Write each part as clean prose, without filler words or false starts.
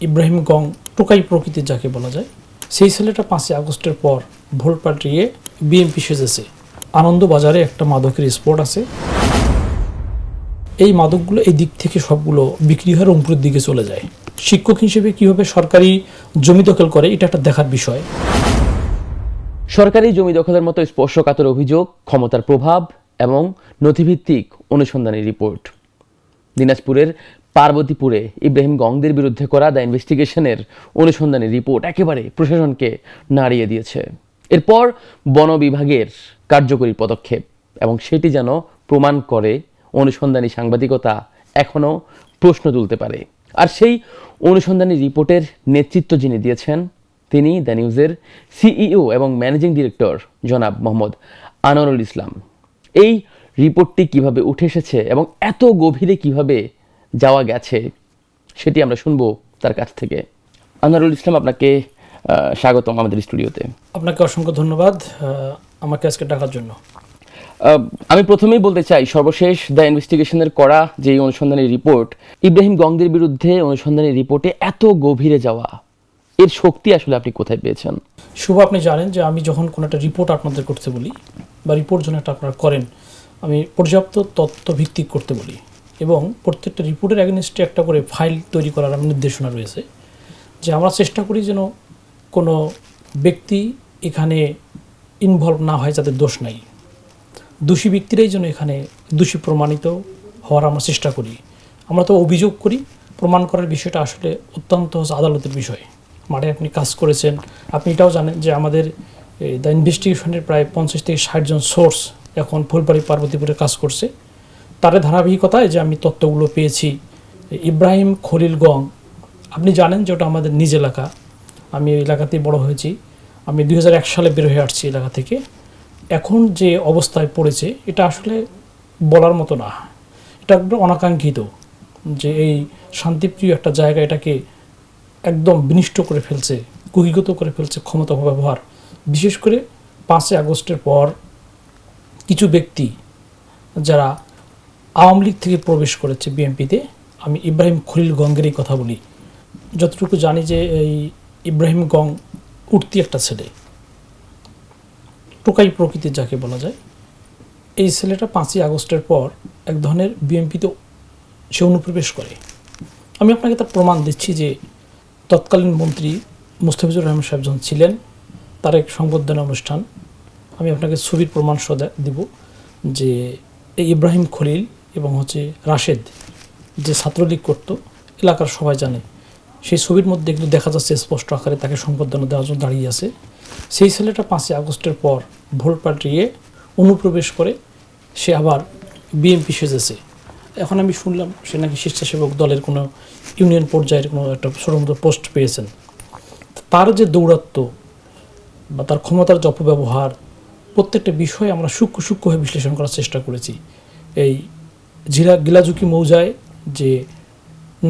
ইব্রাহিম গং টোকাই প্রকৃতির যাকে বলা যায়, সেই ছেলেটা 5ই আগস্টের পর ভোট পাল্টিয়ে বিএনপি সেজেছে। আনন্দবাজারে একটা মাদকের স্পট আছে, এই মাদকগুলো এই দিক থেকে সবগুলো বিক্রি হয়ে রংপুরের দিকে চলে যায়। শিক্ষক হিসেবে কীভাবে সরকারি জমি দখল করে এটা একটা দেখার বিষয়। সরকারি জমি দখলের মতো স্পর্শকাতর অভিযোগ, ক্ষমতার প্রভাব এবং নথিভিত্তিক অনুসন্ধানী রিপোর্ট। দিনাজপুরের পার্বতীপুরে ইব্রাহিম গংদের বিরুদ্ধে করা দ্য ইনভেস্টিগেশনের অনুসন্ধানী রিপোর্ট একেবারে প্রশাসনকে নাড়িয়ে দিয়েছে। এরপর বন বিভাগের কার্যকরী পদক্ষেপ, এবং সেটি যেন প্রমাণ করে অনুসন্ধানী সাংবাদিকতা এখনও প্রশ্ন তুলতে পারে। আর সেই অনুসন্ধানী রিপোর্টের নেতৃত্ব যিনি দিয়েছেন তিনি দ্য নিউজের সিইও এবং ম্যানেজিং ডিরেক্টর জনাব মোহাম্মদ আনোয়ারুল ইসলাম। এই রিপোর্টটি কিভাবে উঠে এসেছে এবং এত গভীরে কিভাবে যাওয়া গেছে সেটি আমরা শুনবো তার কাছ থেকে। আনোয়ারুল ইসলাম, আপনাকে স্বাগতম আমাদের স্টুডিওতে। আপনাকে অসংখ্য ধন্যবাদ আমাকে আজকে ডাকার জন্য। আমি প্রথমেই বলতে চাই, সর্বশেষ দ্য ইনভেস্টিগেশনের করা যে অনুসন্ধানী রিপোর্ট, ইব্রাহিম গংদের বিরুদ্ধে অনুসন্ধানী রিপোর্টে এত গভীরে যাওয়া, এর শক্তি আসলে আপনি কোথায় পেয়েছেন? শুভ, আপনি জানেন যে আমি যখন কোনো একটা রিপোর্ট আপনাদের করতে বলি বা রিপোর্ট যখন একটা আপনারা করেন, আমি পর্যাপ্ত তথ্য ভিত্তিক করতে বলি এবং প্রত্যেকটা রিপোর্টের এগেনস্টে একটা করে ফাইল তৈরি করার আমার নির্দেশনা রয়েছে, যে আমরা চেষ্টা করি যেন কোনো ব্যক্তি এখানে ইনভলভ না হয়, যাতে দোষ নাই, দোষী ব্যক্তিরাই যেন এখানে দোষী প্রমাণিত হওয়ার আমরা চেষ্টা করি। আমরা তো অভিযোগ করি, প্রমাণ করার বিষয়টা আসলে অত্যন্ত আদালতের বিষয়। মাঠে আপনি কাজ করেছেন, আপনি এটাও জানেন যে আমাদের দ্য ইনভেস্টিগেশনের প্রায় 50 থেকে 60 জন সোর্স এখন ফুলবাড়ি পার্বতীপুরে কাজ করছে। তার ধারাবাহিকতায় যে আমি তথ্যগুলো পেয়েছি, ইব্রাহিম খলিল গং, আপনি জানেন যে ওটা আমাদের নিজ এলাকা, আমি এই এলাকাতেই বড় হয়েছি। আমি 2001 সালে বের হয়ে আসছি এলাকা থেকে। এখন যে অবস্থায় পড়েছে এটা আসলে বলার মতো না, এটা একদম অনাকাঙ্ক্ষিত, যে এই শান্তিপ্রিয় একটা জায়গা এটাকে একদম বিনিষ্ট করে ফেলছে, কুক্ষিগত করে ফেলছে ক্ষমতা ব্যবহার। বিশেষ করে 5ই আগস্টের পর কিছু ব্যক্তি যারা আওয়ামী লীগ থেকে প্রবেশ করেছে বিএনপিতে, আমি ইব্রাহিম খলিল গঙ্গেরই কথা বলি। যতটুকু জানি যে এই ইব্রাহিম গং উঠতি একটা ছেলে, টোকাই প্রকৃতির যাকে বলা যায়, এই ছেলেটা 5ই আগস্টের পর এক ধরনের বিএনপিতে সে অনুপ্রবেশ করে। আমি আপনাকে তার প্রমাণ দিচ্ছি যে তৎকালীন মন্ত্রী মুস্তাফিজুর রহমান সাহেব যখন ছিলেন, তার এক সংবর্ধনা অনুষ্ঠান, আমি আপনাকে ছবির প্রমাণ সহ দিব যে এই ইব্রাহিম খলিল এবং রাশেদ যে ছাত্রলীগ করত, এলাকার সবাই জানে, সেই ছবির মধ্যে কিন্তু দেখা যাচ্ছে স্পষ্ট আকারে তাকে সংবর্ধনা দেওয়ার জন্য দাঁড়িয়ে আছে। সেই ছেলেটা 5ই আগস্টের পর ভোট পাল্টিয়ে অনুপ্রবেশ করে সে আবার বিএনপি সেজেছে। এখন আমি শুনলাম সে নাকি স্বেচ্ছাসেবক দলের কোনো ইউনিয়ন পর্যায়ের কোনো একটা ছোটো পোস্ট পেয়েছেন। তার যে দৌরাত্ম্য বা তার ক্ষমতার যে অপব্যবহার, প্রত্যেকটা বিষয়ে আমরা সূক্ষ্মভাবে বিশ্লেষণ করার চেষ্টা করেছি। এই গিলাঝুকি মৌজায় যে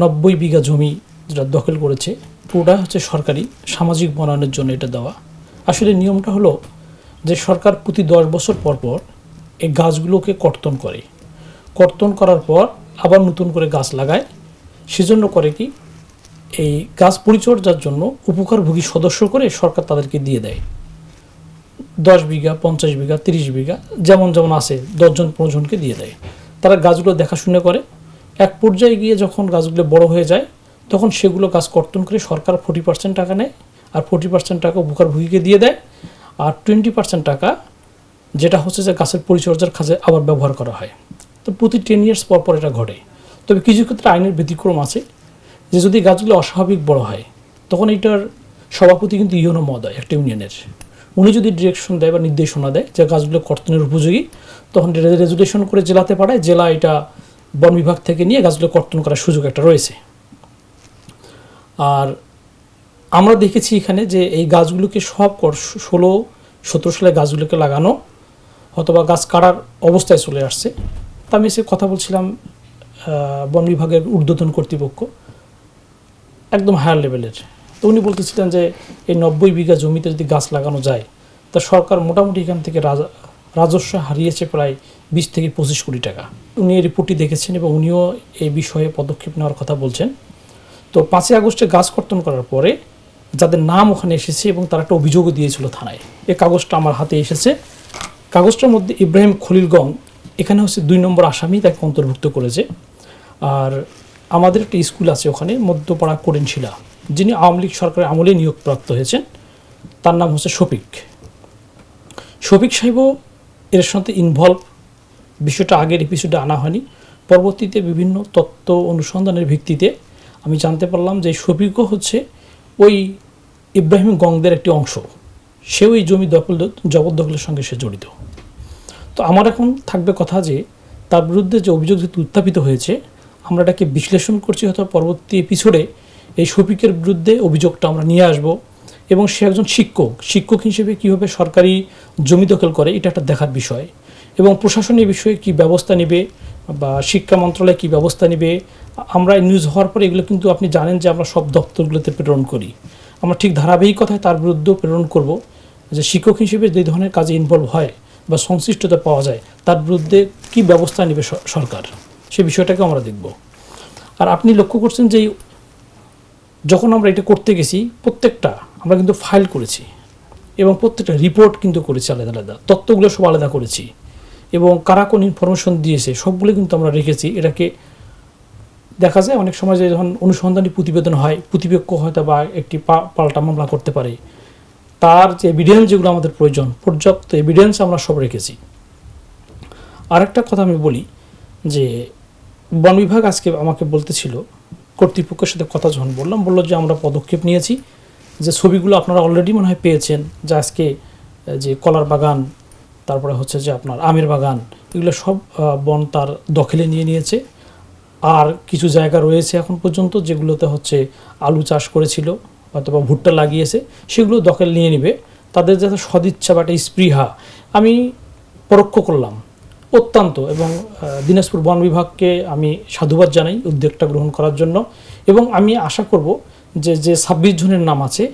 90 বিঘা জমি যেটা দখল করেছে, পুরোটা সরকারি সামাজিক বনায়নের জন্য এটা দেওয়া। আসলে নিয়মটা হলো যে সরকার প্রতি 10 বছর পর পর এই গাছগুলোকে কর্তন করে, কর্তন করার পর আবার নতুন করে গাছ লাগায়। সেজন্য করে কি, এই গাছ পরিচর্যার জন্য উপকারভোগী সদস্য করে সরকার তাদেরকে দিয়ে দেয়। 10 বিঘা, 50 বিঘা, 30 বিঘা, যেমন যেমন আছে 10 জন 15 জনকে দিয়ে দেয়। তারা গাছগুলো দেখাশোনা করে। এক পর্যায়ে গিয়ে যখন গাছগুলো বড় হয়ে যায়, তখন সেগুলো গাছ কর্তন করে সরকার 40% টাকা নেয়, আর 40% টাকা উপকারভোগীকে দিয়ে দেয়, আর 20% টাকা যেটা যে গাছের পরিচর্যার কাজে আবার ব্যবহার করা হয়। তো প্রতি 10 ইয়ার্স পর পর এটা ঘটে। তবে কিছু ক্ষেত্রে আইনের ব্যতিক্রম আছে, যে যদি গাছগুলো অস্বাভাবিক বড় হয়, তখন এইটার সভাপতি কিন্তু ইউনো মহোদয় একটা ইউনিয়নের, উনি যদি ডিরেকশন দেয় বা নির্দেশনা দেয় যে গাছগুলো কর্তনের উপযোগী, তখন রেজুলেশন করে জেলাতে পাঠায়, জেলা এটা বন বিভাগ থেকে নিয়ে গাছগুলো কর্তন করার সুযোগ একটা রয়েছে। আর আমরা দেখেছি এখানে যে এই গাছগুলোকে সব 16-17 সালে গাছগুলোকে লাগানো, অথবা গাছ কাটার অবস্থায় চলে আসছে। তা আমি এসে কথা বলছিলাম বন বিভাগের ঊর্ধ্বতন কর্তৃপক্ষ, একদম হায়ার লেভেলের। তো উনি বলতেছিলেন যে এই 90 বিঘা জমিতে যদি গাছ লাগানো যায়, তা সরকার মোটামুটি এখান থেকে রাজস্ব হারিয়েছে প্রায় 20 থেকে 25 কোটি টাকা। উনি এই রিপোর্টটি দেখেছেন এবং উনিও এই বিষয়ে পদক্ষেপ নেওয়ার কথা বলছেন। তো 5ই আগস্টে গাছ কর্তন করার পরে যাদের নাম ওখানে এসেছে এবং তারা একটা অভিযোগও দিয়েছিল থানায়, এই কাগজটা আমার হাতে এসেছে। কাগজটার মধ্যে ইব্রাহিম খলিল গং এখানে হচ্ছে 2 নম্বর আসামি, তাকে অন্তর্ভুক্ত করেছে। আর আমাদের একটা স্কুল আছে ওখানে, মধ্যপাড়া করিনশিলা, যিনি আওয়ামী লীগ সরকারের আমলে নিয়োগপ্রাপ্ত হয়েছেন, তার নাম হচ্ছে শফিক। শফিক সাহেবও এর সাথে ইনভলভ। বিষয়টা আগের এপিসোডে আনা হয়নি, পরবর্তীতে বিভিন্ন তথ্য অনুসন্ধানের ভিত্তিতে আমি জানতে পারলাম যে শফিকও হচ্ছে ওই ইব্রাহিম গংদের একটি অংশ, সে ওই জমি জবরদখলের সঙ্গে সে জড়িত। তো আমার এখন থাকবে কথা যে তার বিরুদ্ধে যে অভিযোগ যেহেতু উত্থাপিত হয়েছে, আমরা এটাকে বিশ্লেষণ করছি, হয়তো পরবর্তী এপিসোডে এই শফিকের বিরুদ্ধে অভিযোগটা আমরা নিয়ে আসব এবং সে একজন শিক্ষক হিসেবে কীভাবে সরকারি জমি দখল করে এটা একটা দেখার বিষয়, এবং প্রশাসনের বিষয়ে কী ব্যবস্থা নেবে বা শিক্ষা মন্ত্রণালয় কী ব্যবস্থা নেবে। আমরা নিউজ হওয়ার পরে এগুলো কিন্তু আপনি জানেন যে আমরা সব দপ্তরগুলোতে প্রেরণ করি, আমরা ঠিক ধারাবাহিকতায় তার বিরুদ্ধেও প্রেরণ করব যে শিক্ষক হিসেবে যে ধরনের কাজে ইনভলভ হয় বা সংশ্লিষ্টতা পাওয়া যায় তার বিরুদ্ধে কী ব্যবস্থা নেবে সরকার, সে বিষয়টাকে আমরা দেখব। আর আপনি লক্ষ্য করছেন যে যখন আমরা এটা করতে গেছি প্রত্যেকটা আমরা কিন্তু ফাইল করেছি এবং প্রত্যেকটা রিপোর্ট কিন্তু করেছি আলাদা আলাদা, তথ্যগুলো সব আলাদা করেছি এবং কারা কোন ইনফরমেশন দিয়েছে সবগুলো কিন্তু আমরা রেখেছি। এটাকে দেখা যায় অনেক সময় যে যখন অনুসন্ধানী প্রতিবেদন হয়, প্রতিপক্ষ হয়তো বা একটি পাল্টা মামলা করতে পারে, তার যে এভিডেন্স যেগুলো আমাদের প্রয়োজন, পর্যাপ্ত এভিডেন্স আমরা সব রেখেছি। আরেকটা কথা আমি বলি যে বন বিভাগ আজকে আমাকে বলতেছিল, কর্তৃপক্ষের সাথে কথা যখন বললো যে আমরা পদক্ষেপ নিয়েছি, যে ছবিগুলো আপনারা অলরেডি মনে হয় পেয়েছেন, যে আজকে যে কলার বাগান, তারপরে হচ্ছে যে আপনার আমের বাগান, এগুলো সব বন তার দখলে নিয়ে নিয়েছে। আর কিছু জায়গা রয়েছে এখন পর্যন্ত যেগুলোতে হচ্ছে আলু চাষ করেছিল অথবা ভুট্টা লাগিয়েছে, সেগুলো দখল নিয়ে নেবে। তাদের যাতে সদিচ্ছা বা একটা স্পৃহা আমি পরোক্ষ করলাম অত্যন্ত, এবং দিনাজপুর বন বিভাগকে আমি সাধুবাদ জানাই উদ্যোগটা গ্রহণ করার জন্য। এবং আমি আশা করব যে 26 জনের নাম আছে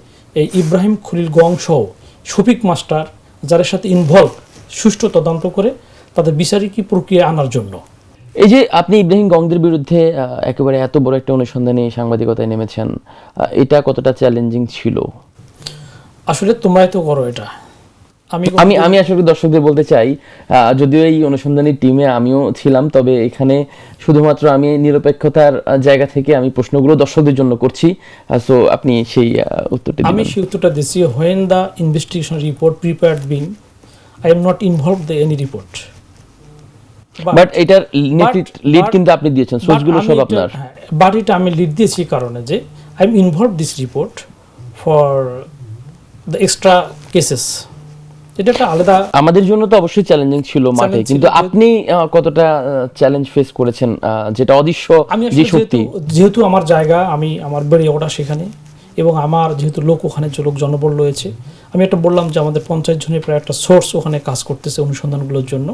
এই ইব্রাহিম খলিল গং সহ শফিক মাস্টার যাদের সাথে ইনভলভ, সুষ্ঠু তদন্ত করে তাদের বিচারিকী প্রক্রিয়া আনার জন্য। এই যে আপনি ইব্রাহিম গংদের বিরুদ্ধে একেবারে এত বড় একটা অনুসন্ধানী সাংবাদিকতায় নেমেছেন, এটা কতটা চ্যালেঞ্জিং ছিল? আসলে তোমরাই তো করো এটা। আমি আসলে দর্শকদের বলতে চাই, যদিও এই অনুসন্ধানী টিমে আমিও ছিলাম, তবে এখানে শুধুমাত্র আমি নিরপেক্ষতার জায়গা থেকে আমি প্রশ্নগুলো দর্শকদের জন্য করছি। সো আপনি সেই উত্তরটা দিবেন। আমি সেই উত্তরটা দিচ্ছি, when the investigation report prepared being I am not involved in any report. But এটার লিড কিন্তু আপনি দিয়েছেন, সোর্সগুলো সব আপনার। বাট এটা আমি লিড দিয়েছি কারণে যে I am involved this report for the extra cases. এটা একটা আলাদা, আমাদের জন্য তো অবশ্যই চ্যালেঞ্জিং ছিল মাঠে, কিন্তু আপনি কতটা চ্যালেঞ্জ ফেস করেছেন, যেটা অদৃশ্য যে শক্তি। যেহেতু আমার জায়গা, আমি আমার বেড়ে ওঠা সেখানে, এবং আমার যেহেতু লোক ওখানে লোক জনবল রয়েছে, আমি একটা বললাম যে আমাদের 50 জনের প্রায় একটা সোর্স ওখানে কাজ করতেছে অনুসন্ধানগুলোর জন্য।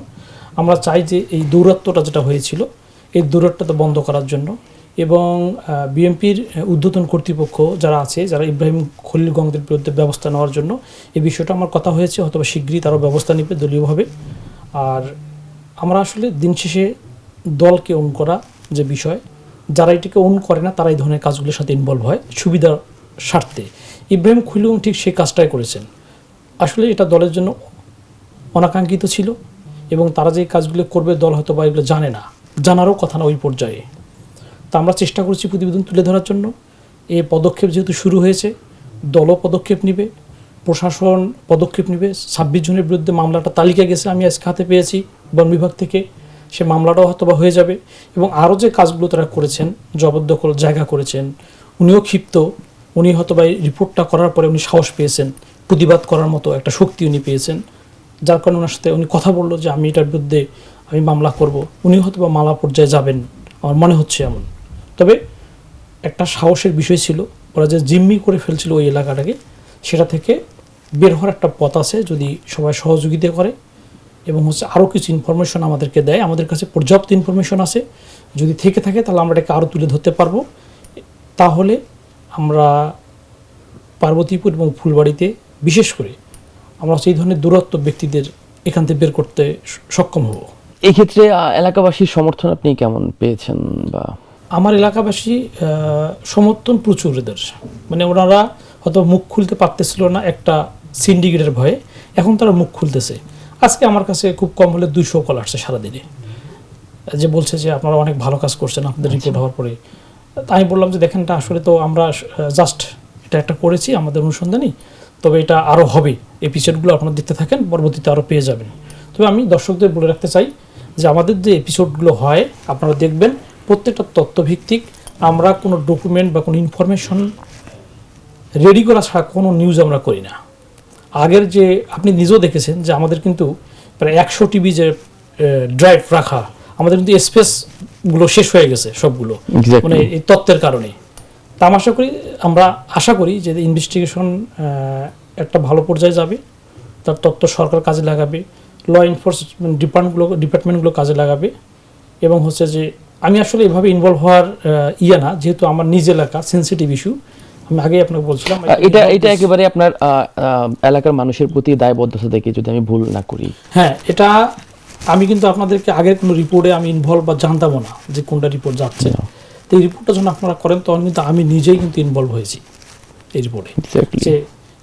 আমরা চাই যে এই দৌরাত্ম্যটা যেটা হয়েছিল এই দৌরাত্ম্যটা বন্ধ করার জন্য, এবং বিএনপির ঊর্ধ্বতন কর্তৃপক্ষ যারা আছে, যারা ইব্রাহিম খলিল গংদের বিরুদ্ধে ব্যবস্থা নেওয়ার জন্য এই বিষয়টা আমার কথা হয়েছে, অথবা শীঘ্রই তারাও ব্যবস্থা নেবে দলীয়ভাবে। আর আমরা আসলে দিন শেষে দলকে ওন করা যে বিষয়, যারা এটিকে ওন করে না তারা এই ধরনের কাজগুলোর সাথে ইনভলভ হয় সুবিধার স্বার্থে। ইব্রাহিম খলিল গং ঠিক সেই কাজটাই করেছেন। আসলে এটা দলের জন্য অনাকাঙ্ক্ষিত ছিল, এবং তারা যে কাজগুলো করবে দল হয়তো বা এগুলো জানে না, জানারও কথা না ওই পর্যায়ে। তা আমরা চেষ্টা করছি প্রতিবেদন তুলে ধরার জন্য। এই পদক্ষেপ যেহেতু শুরু হয়েছে, দলও পদক্ষেপ নেবে, প্রশাসন পদক্ষেপ নেবে। 26 জনের বিরুদ্ধে মামলাটা তালিকা গেছে, আমি আজকে হাতে পেয়েছি বন বিভাগ থেকে, সে মামলাটাও হয়তো বা হয়ে যাবে। এবং আরও যে কাজগুলো তারা করেছেন, জবরদখল জায়গা করেছেন, উনিও ক্ষিপ্ত, উনি হয়তো বা এই রিপোর্টটা করার পরে উনি সাহস পেয়েছেন, প্রতিবাদ করার মতো একটা শক্তি উনি পেয়েছেন, যার কারণে ওনার সাথে উনি কথা বললো যে আমি এটার বিরুদ্ধে আমি মামলা করব। উনি হয়তো বা মামলা পর্যায়ে যাবেন আমার মনে হচ্ছে এমন। তবে একটা সাহসের বিষয় ছিল, ওরা যে জিম্মি করে ফেলছিল ওই এলাকাটাকে, সেটা থেকে বের হওয়ার একটা পথ আছে যদি সবাই সহযোগিতা করে, এবং হচ্ছে আরও কিছু ইনফরমেশন আমাদেরকে দেয়। আমাদের কাছে পর্যাপ্ত ইনফরমেশন আছে, যদি থেকে থাকে তাহলে আমরা এটাকে আরও তুলে ধরতে পারবো। তাহলে আমরা পার্বতীপুর এবং ফুলবাড়িতে বিশেষ করে আমরা সেই ধরনের দূরত্ব ব্যক্তিদের এখান থেকে বের করতে সক্ষম হব। এই ক্ষেত্রে এলাকাবাসীর সমর্থন আপনি কেমন পেয়েছেন? বা আমার এলাকাবাসী সমর্থন প্রচুর এদের, মানে ওনারা হয়তো মুখ খুলতে পারতেছিল না একটা সিন্ডিকেটের ভয়ে, এখন তারা মুখ খুলতেছে। আজকে আমার কাছে খুব কম হলে 200 কল আসছে সারাদিনে, যে বলছে যে আপনারা অনেক ভালো কাজ করছেন আপনাদের রিপোর্ট হওয়ার পরে। আমি বললাম যে দেখেন, এটা আসলে তো আমরা জাস্ট এটা একটা করেছি আমাদের অনুসন্ধানী, তবে এটা আরও হবে, এপিসোডগুলো আপনারা দেখতে থাকেন, পরবর্তীতে আরও পেয়ে যাবেন। তবে আমি দর্শকদের বলে রাখতে চাই যে আমাদের যে এপিসোডগুলো হয় আপনারা দেখবেন প্রত্যেকটা তথ্যভিত্তিক, আমরা কোনো ডকুমেন্ট বা কোনো ইনফরমেশন রেডি করা ছাড়া কোনো নিউজ আমরা করি না। আগের যে আপনি নিজেও দেখেছেন যে আমাদের কিন্তু প্রায় 100 টিবি যে ড্রাইভ রাখা, আমাদের কিন্তু স্পেসগুলো শেষ হয়ে গেছে সবগুলো, মানে এই তথ্যের কারণে। তা আমরা আশা করি যে ইনভেস্টিগেশন একটা ভালো পর্যায়ে যাবে, তার তথ্য সরকার কাজে লাগাবে, ল এনফোর্সমেন্ট ডিপার্টমেন্টগুলো কাজে লাগাবে। এবং হচ্ছে যে আমি আসলে এভাবে ইনভলভ হওয়ার না, যেহেতু আমার নিজ এলাকা সেন্সিটিভ ইস্যু, আমি আগেই আপনাকে বলছিলাম এটা একেবারে আপনার এলাকার মানুষের প্রতি দায়বদ্ধতা থেকে, যদি আমি ভুল না করি। হ্যাঁ, এটা আমি কিন্তু আপনাদেরকে আগের কোনো রিপোর্টে আমি ইনভলভ বা জানতামও না যে কোনটা রিপোর্ট যাচ্ছে। তো এই রিপোর্টটা যখন আপনারা করেন তখন কিন্তু আমি নিজেই কিন্তু ইনভলভ হয়েছি এই রিপোর্টে, যে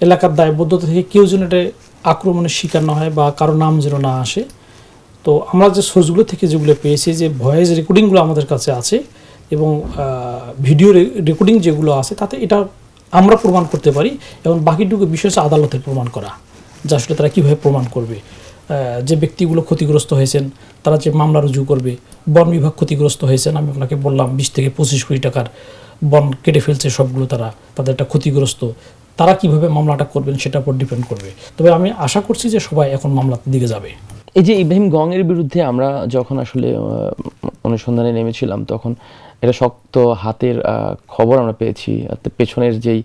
এলাকার দায়বদ্ধতা থেকে কেউ যেন এটা আক্রমণের শিকার না হয় বা কারো নাম যেন না আসে। তো আমরা যে সোর্সগুলো থেকে যেগুলো পেয়েছি, যে ভয়েস রেকর্ডিংগুলো আমাদের কাছে আছে এবং ভিডিও রেকর্ডিং যেগুলো আছে, তাতে এটা আমরা প্রমাণ করতে পারি। এবং বাকিটুকু বিষয় হচ্ছে আদালতের প্রমাণ করা, যে আসলে তারা কীভাবে প্রমাণ করবে, যে ব্যক্তিগুলো ক্ষতিগ্রস্ত হয়েছেন তারা যে মামলা রুজু করবে। বন বিভাগ ক্ষতিগ্রস্ত হয়েছেন, আমি আপনাকে বললাম 20 থেকে 25 কোটি টাকার বন কেটে ফেলছে সবগুলো, তাদের একটা ক্ষতিগ্রস্ত, তারা কিভাবে মামলাটা করবেন সেটার উপর ডিপেন্ড করবে। তবে আমি আশা করছি যে সবাই এখন মামলার দিকে যাবে। এই যে ইব্রাহিম গং এর বিরুদ্ধে আমরা যখন আসলে অনুসন্ধানে নেমেছিলাম, তখন এটা শক্ত হাতের খবর আমরা পেয়েছি। পেছনের যেই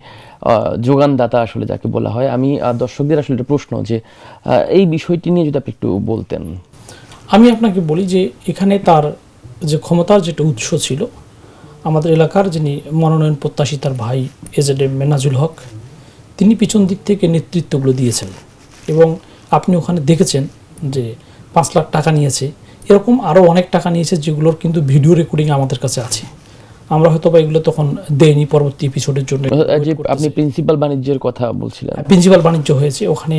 যোগানদাতা আসলে যাকে বলা হয়, আমি দর্শকদের আসলে একটা প্রশ্ন, যে এই বিষয়টি নিয়ে যদি আপনি একটু বলতেন। আমি আপনাকে বলি যে এখানে তার যে ক্ষমতার যেটা উৎস ছিল, আমাদের এলাকার যিনি মনোনয়ন প্রত্যাশী তার ভাই এজেড মেনাজুল হক, তিনি পিছন দিক থেকে নেতৃত্বগুলো দিয়েছেন। এবং আপনি ওখানে দেখেছেন যে 5 লাখ টাকা নিয়েছে, এরকম আরও অনেক টাকা নিয়েছে যেগুলোর কিন্তু ভিডিও রেকর্ডিং আমাদের কাছে আছে। আমরা হয়তো বা এগুলো তখন দেয়নি, পরবর্তী এপিসোডের জন্য। যে আপনি প্রিন্সিপাল বাণিজ্যের কথা বলছিলেন, প্রিন্সিপাল বাণিজ্য হয়েছে ওখানে,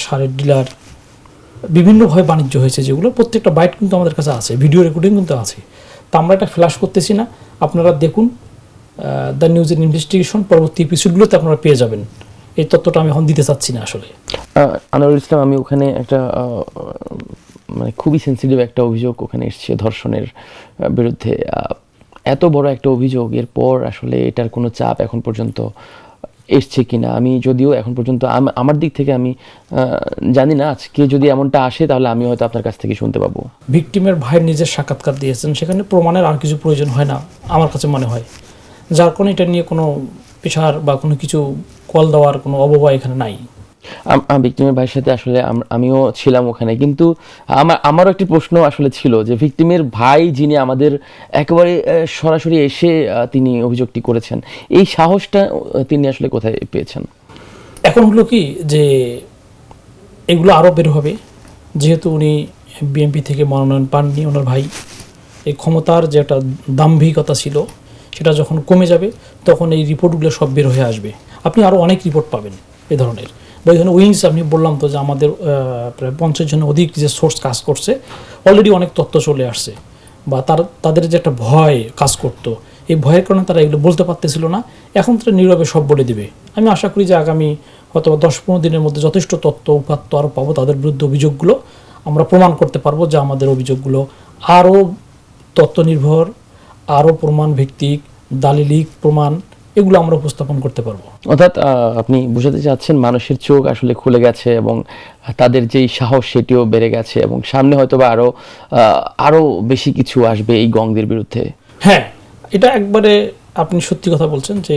সারের ডিলার, বিভিন্নভাবে বাণিজ্য হয়েছে, যেগুলো প্রত্যেকটা বাইট কিন্তু আমাদের কাছে আছে, ভিডিও রেকর্ডিং কিন্তু আছে। তা আমরা এটা ফ্ল্যাশ করতেছি না, আপনারা দেখুন দ্য নিউজের ইনভেস্টিগেশন, পরবর্তী এপিসোডগুলোতে আপনারা পেয়ে যাবেন। এই তথ্যটা আমি এখন দিতে চাচ্ছি না আসলে। আনোয়ারুল ইসলাম, আমি ওখানে একটা মানে খুবই সেন্সিটিভ একটা অভিযোগ ওখানে এসছে ধর্ষণের বিরুদ্ধে। এত বড় একটা অভিযোগ, এরপর আসলে এটার কোনো চাপ এখন পর্যন্ত এসছে কিনা, আমি যদিও এখন পর্যন্ত আমার দিক থেকে আমি জানি না। আজকে যদি এমনটা আসে তাহলে আমি হয়তো আপনার কাছ থেকে শুনতে পাবো। ভিকটিমের ভাইয়ের নিজের সাক্ষাৎকার দিয়েছেন, সেখানে প্রমাণের আর কিছু প্রয়োজন হয় না আমার কাছে মনে হয়, যার কোনো এটা নিয়ে কোনো পেশার বা কোনো কিছু কল দেওয়ার কোনো অববায় এখানে নাই। ভিকটিমের ভাইয়ের সাথে আসলে আমিও ছিলাম ওখানে, কিন্তু আমারও একটি প্রশ্ন আসলে ছিল যে ভিকটিমের ভাই যিনি আমাদের একেবারে সরাসরি এসে তিনি অভিযোগটি করেছেন, এই সাহসটা তিনি আসলে কোথায় পেয়েছেন? এখন হলো কি যে এগুলো আরও বের হবে, যেহেতু উনি বিএনপি থেকে মনোনয়ন পাননি, ওনার ভাই, এই ক্ষমতার যে একটা দাম্ভিকতা ছিল সেটা যখন কমে যাবে তখন এই রিপোর্টগুলো সব বের হয়ে আসবে। আপনি আরও অনেক রিপোর্ট পাবেন এ ধরনের, বা এই ধরনের উইংস। আমি বললাম তো যে আমাদের প্রায় 50 জনের অধিক যে সোর্স কাজ করছে, অলরেডি অনেক তথ্য চলে আসছে, বা তাদের যে একটা ভয় কাজ করতো, এই ভয়ের কারণে তারা এগুলো বলতে পারতেছিল না, এখন তারা নীরবে সব বলে দিবে। আমি আশা করি যে আগামী হয়তো 10-15 দিনের মধ্যে যথেষ্ট তথ্য উপাত্ত আরও পাবো, তাদের বিরুদ্ধে অভিযোগগুলো আমরা প্রমাণ করতে পারবো যে আমাদের অভিযোগগুলো আরও তথ্য নির্ভর, আরও প্রমাণ ভিত্তিক, দালিলিক প্রমাণ, এগুলো আমরা উপস্থাপন করতে পারবো। অর্থাৎ আপনি বোঝাতে চাচ্ছেন মানুষের চোখ আসলে খুলে গেছে এবং তাদের যেই সাহস সেটিও বেড়ে গেছে, এবং সামনে হয়তো বা আরও বেশি কিছু আসবে এই গংদের বিরুদ্ধে। হ্যাঁ, এটা একবারে আপনি সত্যি কথা বলছেন যে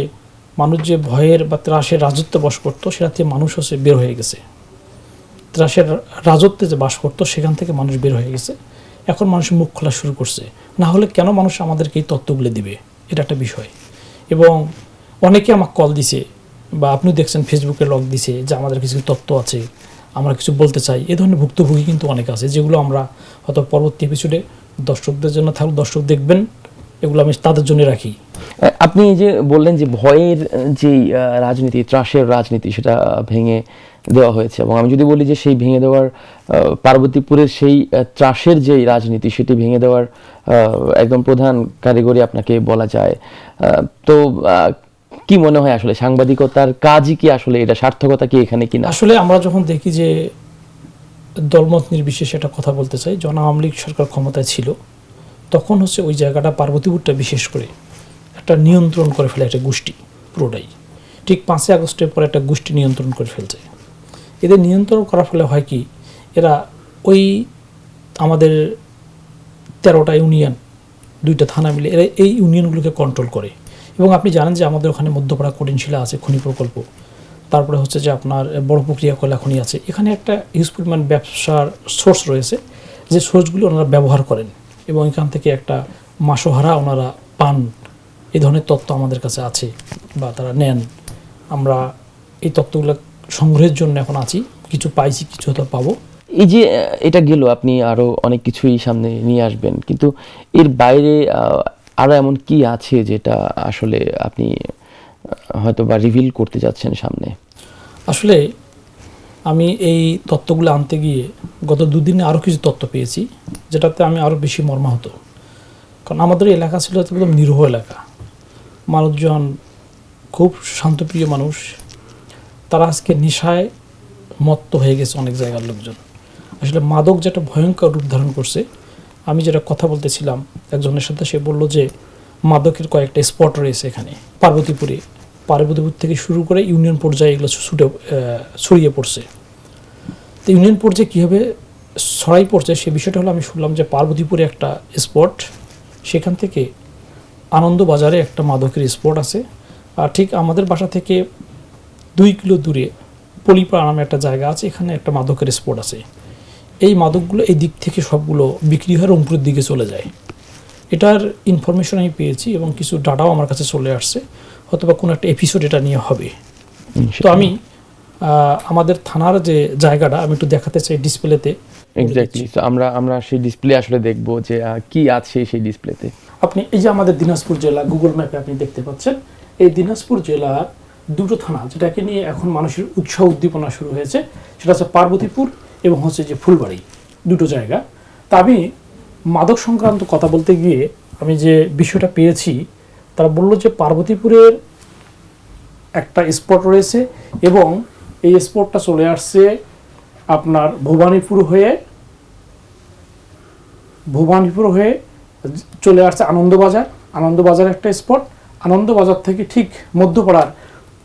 মানুষ যে ভয়ের বা ত্রাসের রাজত্বে বাস করতো, সেটা থেকে মানুষ হচ্ছে বের হয়ে গেছে। ত্রাসের রাজত্বে যে বাস করতো সেখান থেকে মানুষ বের হয়ে গেছে, এখন মানুষ মুখ খোলা শুরু করছে। না হলে কেন মানুষ আমাদেরকে এই তথ্যগুলো দিবে, এটা একটা বিষয়। এবং অনেকে আমাকে কল দিছে, বা আপনি দেখছেন ফেসবুকে লগ দিছে যে আমাদের কিছু তথ্য আছে, আমরা কিছু বলতে চাই। এ ধরনের ভুক্তভোগী কিন্তু অনেক আছে, যেগুলো আমরা হয়তো পরবর্তী এপিসোডে দর্শকদের জন্য থাকলে দর্শক দেখবেন এগুলো আমি তাদের জন্য রাখি। আপনি এই যে বললেন যে ভয়ের যেই রাজনীতি, ত্রাসের রাজনীতি, সেটা ভেঙে দেওয়া হয়েছে, এবং আমি যদি বলি যে সেই ভেঙে দেওয়ার পার্বতীপুরের সেই ত্রাসের যেই রাজনীতি, সেটি ভেঙে দেওয়ার একদম প্রধান কারিগরি আপনাকে বলা যায়। তো কি মনে হয় আসলে সাংবাদিকতার কাজই কি আসলে এটা, সার্থকতা কি এখানে কিনা? আসলে আমরা যখন দেখি যে দলমত নির্বিশেষে একটা কথা বলতে চাই, যখন আওয়ামী লীগ সরকার ক্ষমতায় ছিল তখন হচ্ছে ওই জায়গাটা পার্বতীপুরটা বিশেষ করে একটা নিয়ন্ত্রণ করে ফেলে একটা গোষ্ঠী পুরোটাই। ঠিক 5ই আগস্টের পর একটা গোষ্ঠী নিয়ন্ত্রণ করে ফেলছে। এদের নিয়ন্ত্রণ করার ফলে হয় কি, এরা ওই আমাদের 13টা ইউনিয়ন, 2টা থানা মিলে এরা এই ইউনিয়নগুলোকে কন্ট্রোল করে। এবং আপনি জানেন যে আমাদের ওখানে মধ্যপাড়া কঠিনশিলা আছে, খনি প্রকল্প, তারপরে হচ্ছে যে আপনার বড় প্রক্রিয়া কয়লা খনি আছে। এখানে একটা হিউজ পরিমাণ ব্যবসার সোর্স রয়েছে, যে সোর্সগুলো ওনারা ব্যবহার করেন এবং এখান থেকে একটা মাসোহারা ওনারা পান। এই ধরনের তথ্য আমাদের কাছে আছে বা তারা নেন। আমরা এই তথ্যগুলো সংগ্রহের জন্য এখন আছি, কিছু পাইছি, কিছু হয়তো পাবো। এই যে এটা গেল, আপনি আরো অনেক কিছুই সামনে নিয়ে আসবেন, কিন্তু এর বাইরে আরো এমন কি আছে যেটা আসলে আপনি হয়তো বা রিভিল করতে যাচ্ছেন সামনে? আসলে আমি এই তথ্যগুলো আনতে গিয়ে গত দুদিনে আরও কিছু তথ্য পেয়েছি, যেটাতে আমি আরও বেশি মর্মাহত। কারণ আমাদের এলাকা ছিল একদম নিরীহ এলাকা, মানুষজন খুব শান্তপ্রিয় মানুষ, তারা আজকে নেশায় মত্ত হয়ে গেছে অনেক জায়গার লোকজন। আসলে মাদক যেটা ভয়ঙ্কর রূপ ধারণ করছে, আমি যেটা কথা বলতেছিলাম একজনের সাথে, সে বলল যে মাদকের কয়েকটা স্পট রয়েছে এখানে পার্বতীপুরে। পার্বতীপুর থেকে শুরু করে ইউনিয়ন পর্যায়ে এগুলো ছড়িয়ে পড়ছে। তো ইউনিয়ন পর্যায়ে কীভাবে ছড়াই পড়ছে সে বিষয়টা হলো, আমি শুনলাম যে পার্বতীপুরে একটা স্পট, সেখান থেকে আনন্দবাজারে একটা মাদকের স্পট আছে, আর ঠিক আমাদের বাসা থেকে 2 কিলো দূরে পলিপাড়া নামে একটা জায়গা আছে, এখানে একটা মাদকের স্পট আছে। এই মাদকগুলো এই দিক থেকে সবগুলো বিক্রি হয়ে রংপুরের দিকে চলে যায়। এটার ইনফরমেশন আমি পেয়েছি এবং কিছু ডাটাও আমার কাছে চলে আসছে, অথবা কোনো একটা এপিসোড এটা নিয়ে হবে। তো আমি আমাদের থানার যে জায়গাটা আমি একটু দেখাতে চাই ডিসপ্লেতে। এক্স্যাক্টলি, তো আমরা সেই ডিসপ্লে আসলে দেখব যে কি আছে সেই ডিসপ্লেতে। আপনি এই যে আমাদের দিনাজপুর জেলা গুগল ম্যাপে আপনি দেখতে পাচ্ছেন, এই দিনাজপুর জেলার 2টো থানা যেটাকে নিয়ে এখন মানুষের উৎসাহ উদ্দীপনা শুরু হয়েছে, সেটা হচ্ছে পার্বতীপুর এবং হচ্ছে যে ফুলবাড়ি, 2টো জায়গা। তা আমি মাদক সংক্রান্ত কথা বলতে গিয়ে আমি যে বিষয়টা পেয়েছি, তারা বললো যে পার্বতীপুরের একটা স্পট রয়েছে এবং এই স্পটটা চলে আসছে আপনার ভবানীপুর হয়ে চলে আসছে আনন্দবাজার। আনন্দবাজার একটা স্পট, আনন্দবাজার থেকে ঠিক মধ্যপাড়ার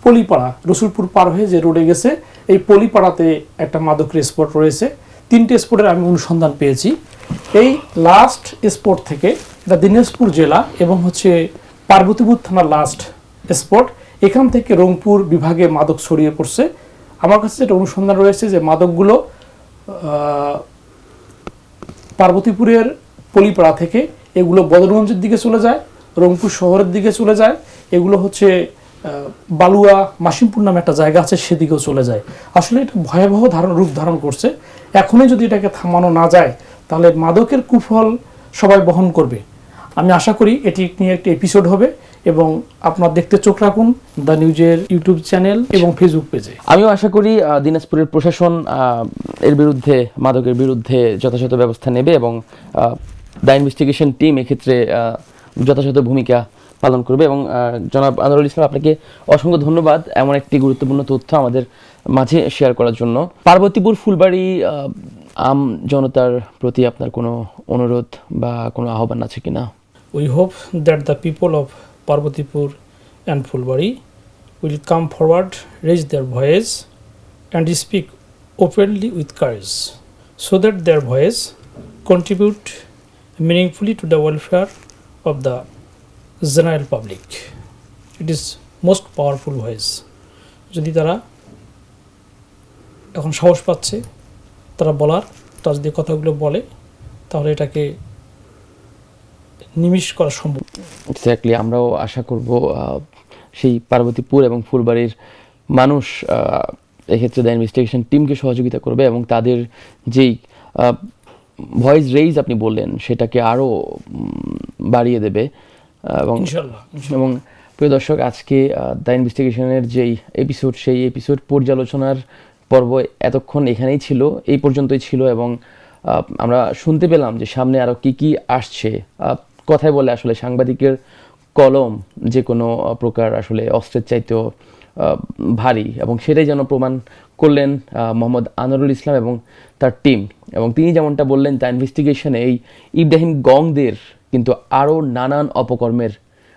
পলিপাড়া, রসুলপুর পার হয়ে যে রোডে গেছে, এই পলিপাড়াতে একটা মাদকের স্পট রয়েছে। 3টে স্পটের আমি অনুসন্ধান পেয়েছি। এই লাস্ট স্পট থেকে, এটা দিনাজপুর জেলা এবং হচ্ছে পার্বতীপুর থানার লাস্ট স্পট, এখান থেকে রংপুর বিভাগে মাদক ছড়িয়ে পড়ছে। আমার কাছে যেটা অনুসন্ধান রয়েছে যে মাদকগুলো পার্বতীপুরের পলিপাড়া থেকে এগুলো বদরগঞ্জের দিকে চলে যায়, রংপুর শহরের দিকে চলে যায়, এগুলো হচ্ছে বালুয়া মাসিমপুর নামে একটা জায়গা আছে সেদিকেও চলে যায়। আসলে এটা ভয়াবহ রূপ ধারণ করছে। এখনই যদি এটাকে থামানো না যায় তাহলে মাদকের কুফল সবাই বহন করবে। আমি আশা করি এটি নিয়ে একটি এপিসোড হবে এবং আপনার দেখতে চোখ রাখুন দ্য নিউজের ইউটিউব চ্যানেল এবং ফেসবুক পেজে। আমিও আশা করি দিনাজপুরের প্রশাসন এর বিরুদ্ধে, মাদকের বিরুদ্ধে যথাযথ ব্যবস্থা নেবে এবং দ্য ইনভেস্টিগেশন টিম এক্ষেত্রে যথাযথ ভূমিকা পালন করবে। এবং জনাব আনোয়ারুল ইসলাম, আপনাকে অসংখ্য ধন্যবাদ এমন একটি গুরুত্বপূর্ণ তথ্য আমাদের মাঝে শেয়ার করার জন্য। পার্বতীপুর ফুলবাড়ি আম জনতার প্রতি আপনার কোনো অনুরোধ বা কোনো আহ্বান আছে কিনা? We hope that the people of Parvatipur and Fulbari will come forward, raise their voice and speak openly with courage, so that their voice contribute meaningfully to the welfare of the general public. It is most powerful voice. যদি তারা এখন সাহস পাচ্ছে তারা বলার, তারা যদি কথাগুলো বলে তাহলে এটাকে নিমিষ করা সম্ভব। এক্স্যাক্টলি, আমরাও আশা করব সেই পার্বতীপুর এবং ফুলবাড়ির মানুষ এক্ষেত্রে দ্য ইনভেস্টিগেশন টিমকে সহযোগিতা করবে এবং তাদের যেই ভয়েস রেইজ আপনি বললেন সেটাকে আরও বাড়িয়ে দেবে। এবং ইনশাল্লাহ এবং প্রিয় দর্শক, আজকে দ্য ইনভেস্টিগেশনের যেই এপিসোড, সেই এপিসোড পর্যালোচনার পর্ব এতক্ষণ এখানেই ছিল, এই পর্যন্তই ছিল। এবং আমরা শুনতে পেলাম যে সামনে আরও কি কি আসছে। কথায় বলে আসলে সাংবাদিকের কলম যে কোনো প্রকার আসলে অস্ত্রের চাইতেও ভারী, এবং সেটাই যেন প্রমাণ করলেন মোহাম্মদ আনোয়ারুল ইসলাম এবং তার টিম। এবং তিনি যেমনটা বললেন, দ্য ইনভেস্টিগেশনে এই ইব্রাহিম গংদের কিন্তু আরও নানান অপকর্মের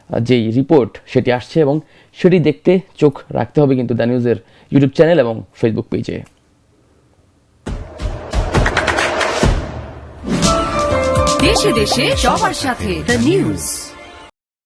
যেই রিপোর্ট সেটি আসছে, এবং সেটি দেখতে চোখ রাখতে হবে কিন্তু দ্য নিউজের ইউটিউব চ্যানেল এবং ফেসবুক পেজে। দেশে দেশে সবার সাথে দ্য নিউজ।